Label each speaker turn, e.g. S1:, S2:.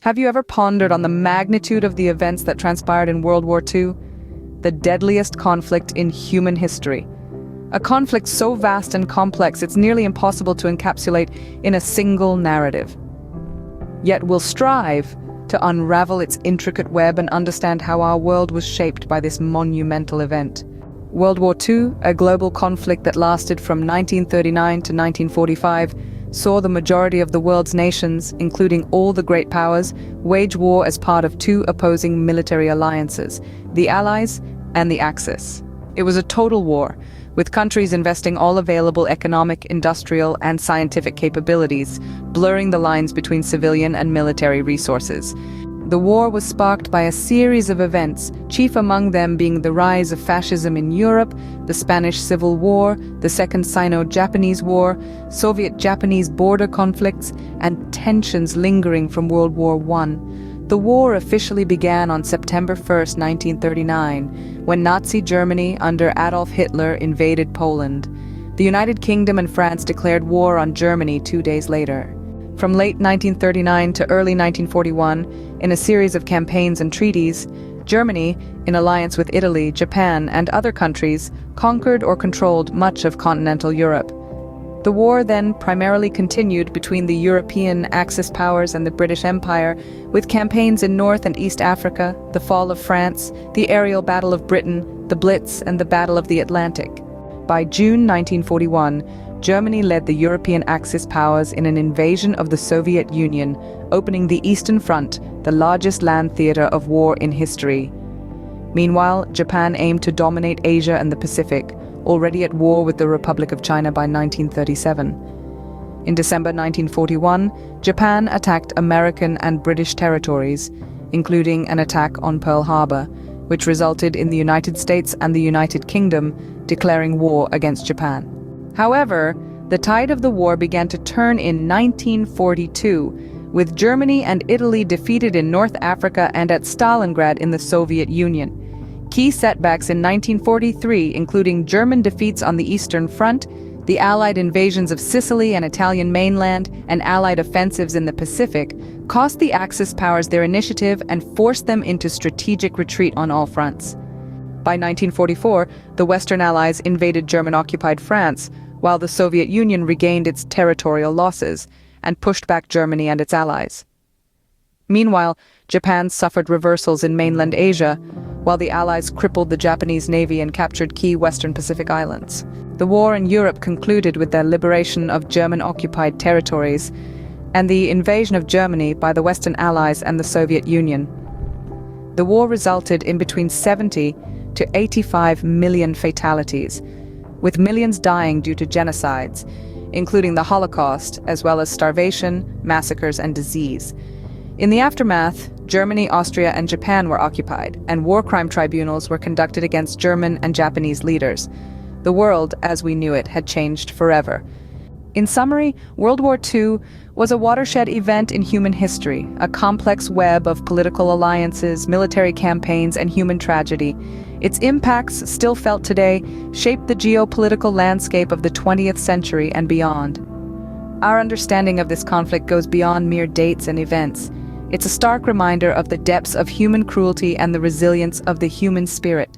S1: Have you ever pondered on the magnitude of the events that transpired in World War II? The deadliest conflict in human history. A conflict so vast and complex it's nearly impossible to encapsulate in a single narrative. Yet we'll strive to unravel its intricate web and understand how our world was shaped by this monumental event. World War II, a global conflict that lasted from 1939 to 1945, saw the majority of the world's nations, including all the great powers, wage war as part of two opposing military alliances, the Allies and the Axis. It was a total war, with countries investing all available economic, industrial, and scientific capabilities, blurring the lines between civilian and military resources. The war was sparked by a series of events, chief among them being the rise of fascism in Europe, the Spanish Civil War, the Second Sino-Japanese War, Soviet-Japanese border conflicts, and tensions lingering from World War I. The war officially began on September 1, 1939, when Nazi Germany under Adolf Hitler invaded Poland. The United Kingdom and France declared war on Germany 2 days later. From late 1939 to early 1941, in a series of campaigns and treaties, Germany, in alliance with Italy, Japan, and other countries, conquered or controlled much of continental Europe. The war then primarily continued between the European Axis powers and the British Empire, with campaigns in North and East Africa, the fall of France, the aerial battle of Britain, the Blitz, and the Battle of the Atlantic. By June 1941, Germany led the European Axis powers in an invasion of the Soviet Union, opening the Eastern Front, the largest land theater of war in history. Meanwhile, Japan aimed to dominate Asia and the Pacific, already at war with the Republic of China by 1937. In December 1941, Japan attacked American and British territories, including an attack on Pearl Harbor, which resulted in the United States and the United Kingdom declaring war against Japan. However, the tide of the war began to turn in 1942, with Germany and Italy defeated in North Africa and at Stalingrad in the Soviet Union. Key setbacks in 1943, including German defeats on the Eastern Front, the Allied invasions of Sicily and Italian mainland, and Allied offensives in the Pacific, cost the Axis powers their initiative and forced them into strategic retreat on all fronts. By 1944, the Western Allies invaded German-occupied France, while the Soviet Union regained its territorial losses and pushed back Germany and its allies. Meanwhile, Japan suffered reversals in mainland Asia, while the Allies crippled the Japanese Navy and captured key Western Pacific islands. The war in Europe concluded with the liberation of German-occupied territories and the invasion of Germany by the Western Allies and the Soviet Union. The war resulted in between 70 to 85 million fatalities, with millions dying due to genocides, including the Holocaust, as well as starvation, massacres, and disease. In the aftermath, Germany, Austria, and Japan were occupied, and war crime tribunals were conducted against German and Japanese leaders. The world, as we knew it, had changed forever. In summary, World War II was a watershed event in human history, a complex web of political alliances, military campaigns, and human tragedy. Its impacts, still felt today, shaped the geopolitical landscape of the 20th century and beyond. Our understanding of this conflict goes beyond mere dates and events. It's a stark reminder of the depths of human cruelty and the resilience of the human spirit.